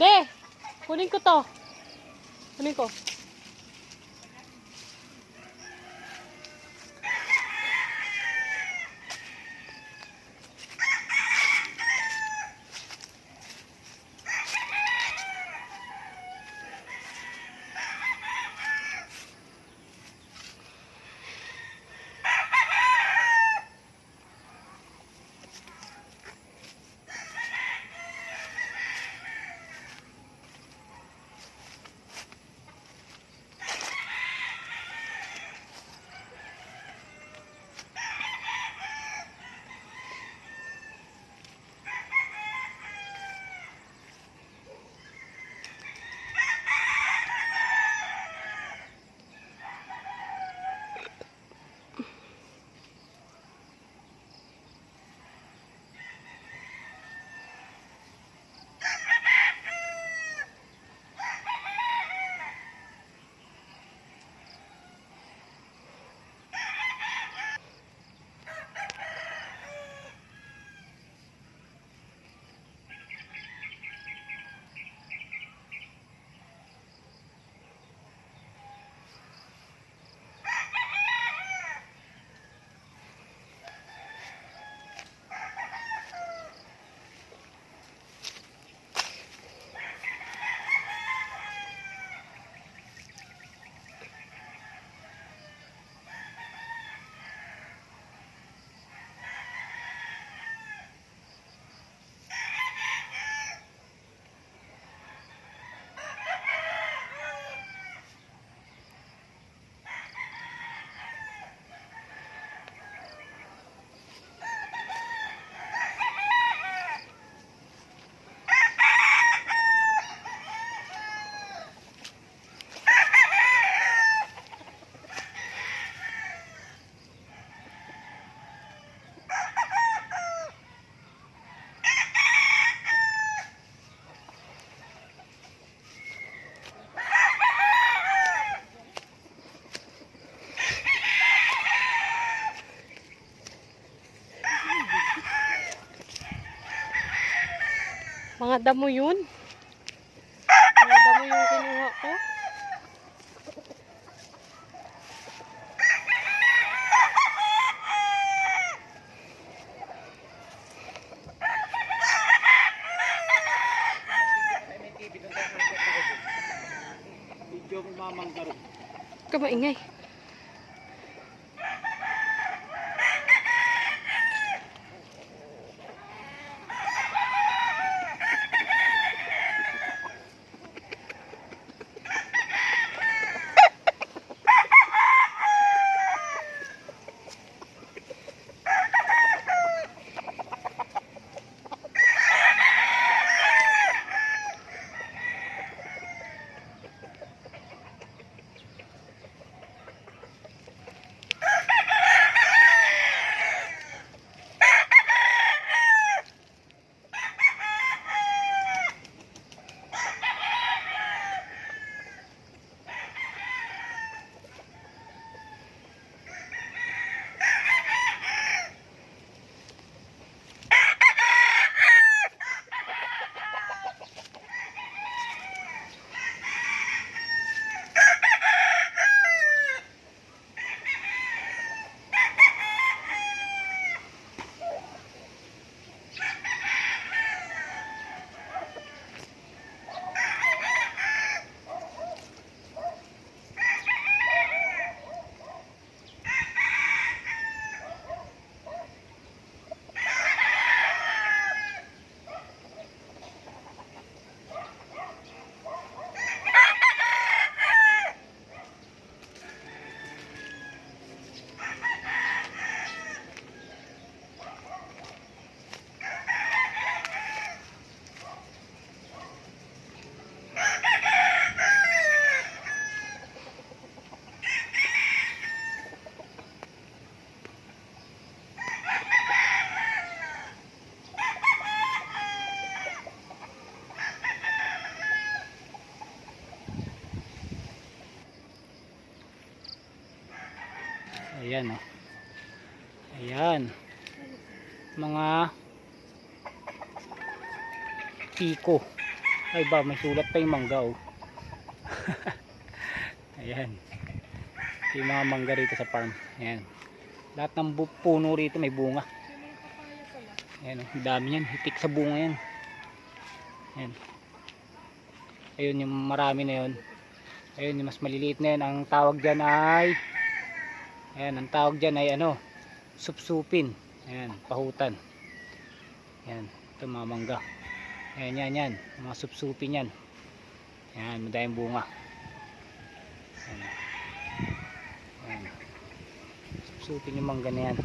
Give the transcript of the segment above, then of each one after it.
Be, kunin ko to. Kunin ko. Mga damo yun. Mga damo yung kinuha ko. Kamaingay. Ayan, oh. Ayan. Mga piko. Ay ba, may sulat pa yung mangga oh. Ayan. Yung mga mangga rito sa farm. Ayan. Lahat ng puno rito may bunga. Ayan oh, dami yan. Hitik sa bunga yan. Ayan. Ayun yung marami na yun. Ayun yung mas maliliit na yan. Ang tawag dyan ay ayan, ang tawag dyan ay ano, supsupin. Ayan, pahutan. Ayan, ito mga mangga. Ayan, yan. Mga supsupin yan. Ayan, madayang bunga. Ayan. Ayan. Supsupin yung mangga na yan.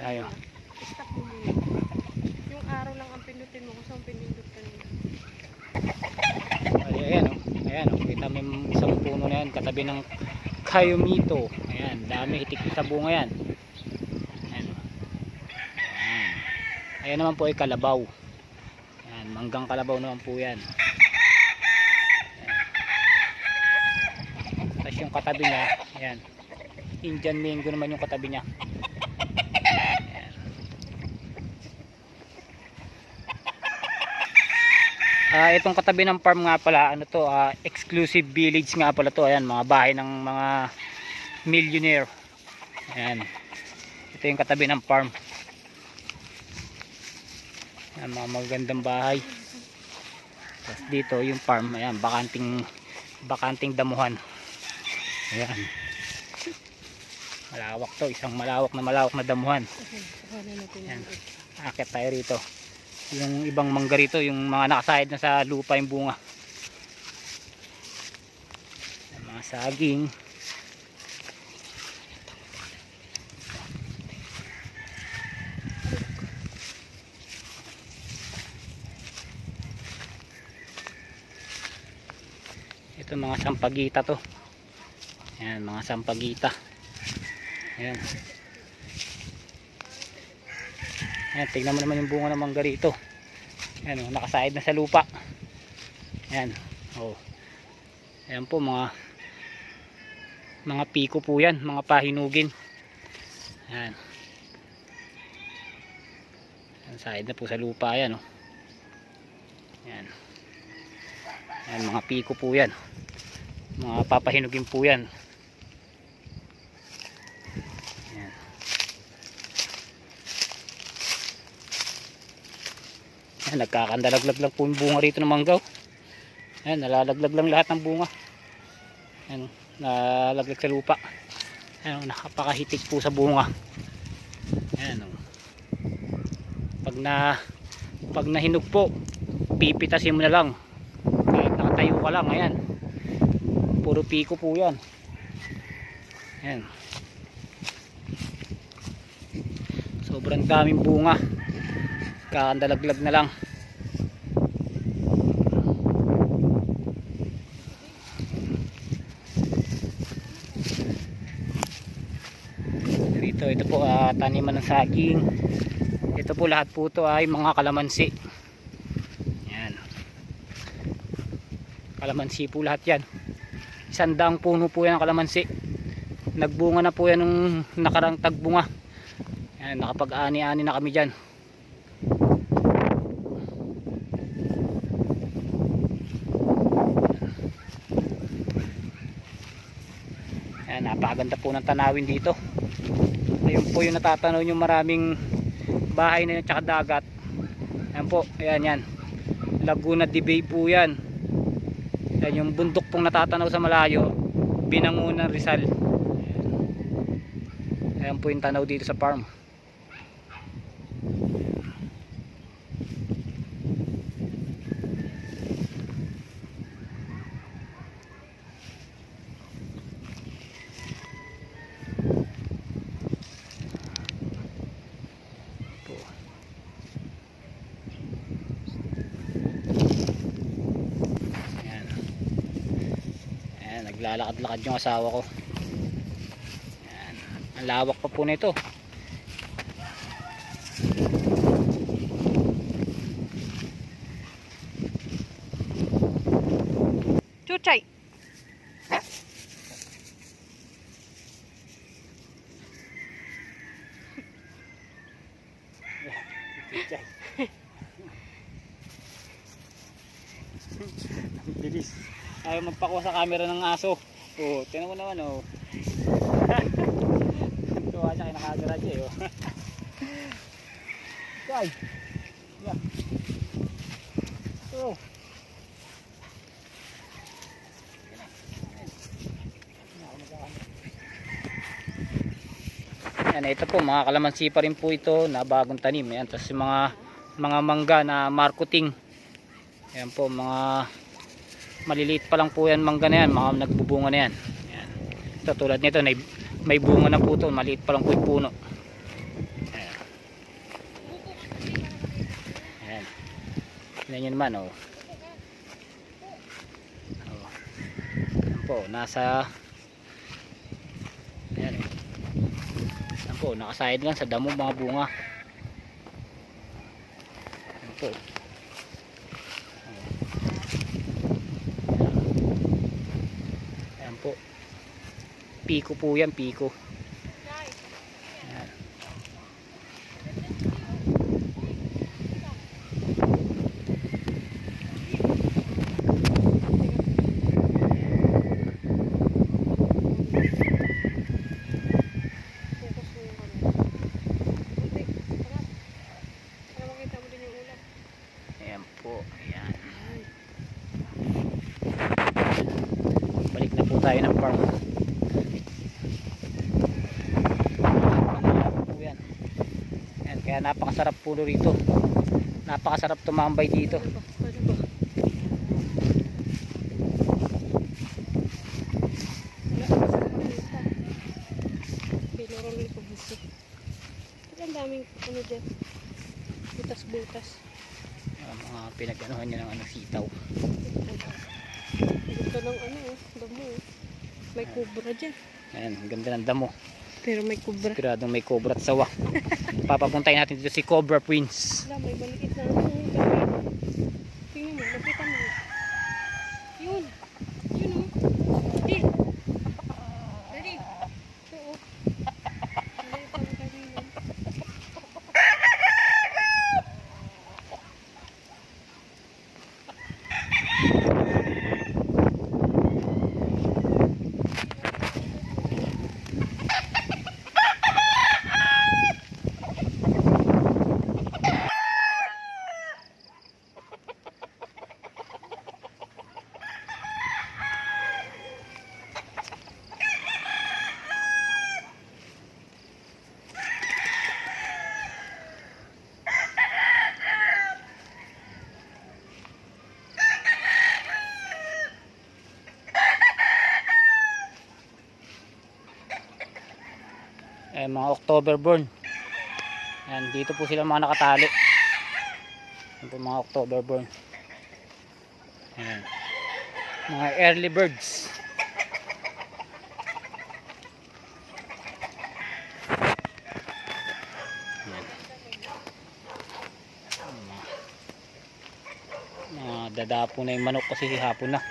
Ayo. Stop mo muna. Yung araw lang ang pindutin mo kung saan pinindot kanina. Ayan oh. Ayan oh. Kita mo yung isang puno na yan. Katabi ng kayumito. Ayan. Dami hitik sa bunga yan. Ayan. Ayan. Ayan naman po ay kalabaw. Ayan. Manggang kalabaw naman po yan. Ayan. Tapos yung katabi niya. Ayan. Indian mango naman yung katabi niya. Itong katabi ng farm nga pala, ano to, exclusive village nga pala to. Ayan, mga bahay ng mga millionaire. Ayan. Ito yung katabi ng farm. Ayan, mga magandang bahay. Tapos dito yung farm, ayan, bakanting damuhan. Ayan. Malawak to, isang malawak na damuhan. Ayan. Akit tayo rito. Yung ibang mangga rito, yung mga nakasahid na sa lupa yung bunga. Mga saging. Ito mga sampagita to. Ayan, mga sampagita. Ayan. Ayan, tignan mo naman yung bunga ng mangga rito. Ayan, oh, nakasahid na sa lupa. Ayan, oh. Ayan po, mga piko po yan, mga pahinugin. Ayan. Ayan, sahid na po sa lupa, ayan, oh. Ayan. Ayan, mga piko po yan. Mga papahinugin po yan. Ayan, nagkakandalaglag lang po yung bunga rito ng manggaw. Ayan, nalalaglag lang lahat ng bunga. Ayan, nalalaglag sa lupa. Ayan, nakapakahitik po sa bunga. Ayan, pag nahinog po, pipitasin mo na lang. Kahit nakatayo ka lang, ayan. Puro piko po yan. Ayan. Sobrang daming bunga. Kakandalaglag na lang. Ito po taniman ng saging. Ito po lahat po ito ay mga kalamansi. Yan. Kalamansi po lahat yan. 100 puno po yan ng kalamansi. Nagbunga na po yan nung nakarang tagbunga. Yan, nakapag-ani-ani na kami dyan. Yan, napakaganda po ng tanawin dito. Ayun po yung natatanaw yung maraming bahay na yun tsaka dagat. Ayan po, ayan yan. Laguna de Bay po yan. Ayan yung bundok pong natatanaw sa malayo. Binangunan Rizal. Ayan po yung tanaw dito sa farm. Naglalakad-lakad yung asawa ko. Yan. Ang lawak pa po nito. Chuchay. Ang bilis. Ayaw magpakuha sa camera ng aso. Oh, tinan mo naman oh. Tuwa siya kinakagara siya oh. Chay. Yeah. Oh. Yan, ito po mga kalamansi pa rin po ito na bagong tanim. Yan, tapos yung mga mangga na marketing. Yan po mga maliliit pa lang po yan mangga na yan, mga nagbubunga na yan. Yan. Ito tulad nito may bunga na po ito, maliit pa lang po yung puno. Yan. Yan. Tignan nyo naman oh. Oh. Yan po, nasa yan eh. Yan po, nakasayad lang sa damo mga bunga. Yan po. Yan po. Piko po yan, piko. Yan. Ayan po, ayan. Balik na po tayo ng farm. Ayan. Ayan, kaya napakasarap po rito. Napakasarap tumambay dito. Ang daming ano dyan. Butas-butas. Mga pinag-anuhan niya ng ano, sitaw. Ito ng ano damo May kubra dyan. Ayan, ang ganda ng damo. Pero may kubra. Siguradong may cobra at sawa. Papapuntayin natin dito si Cobra Prince. Wala, may maliit na tingnan mo, lapitan mo. Yun. Yun o. Di. Dali. Ito o. Maliit ang kanina. Mga October born. Ayan, dito po sila mga nakatali. Ayan po mga October born. Ayan. Mga early birds. Ayan. Dadapo na yung manok kasi hapon na.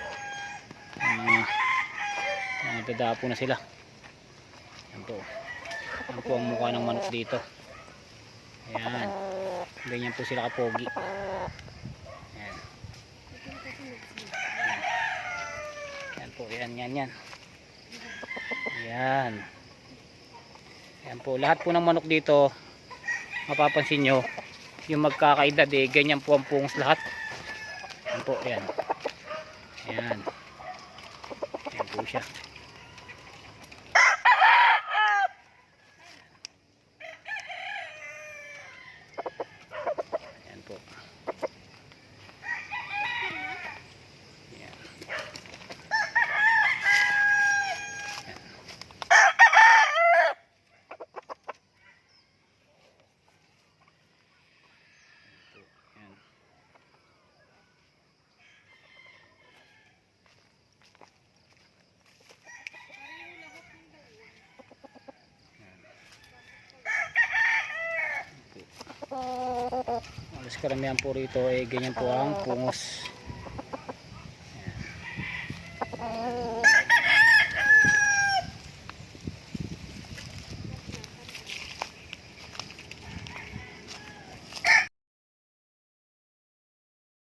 Dadapo na sila. Ayan po. Ayan po ang mukha ng manok dito. Ayan. Ganyan po sila kapogi. Ayan. Ayan po. Yan. Ayan. Ayan po. Lahat po ng manok dito, mapapansin nyo, yung magkakaedad ganyan po ang pungos lahat. Ayan po. Ayan. Ayan. Ayan po siya. Alas karamihan po rito ganyan po ang pungos. Ayan.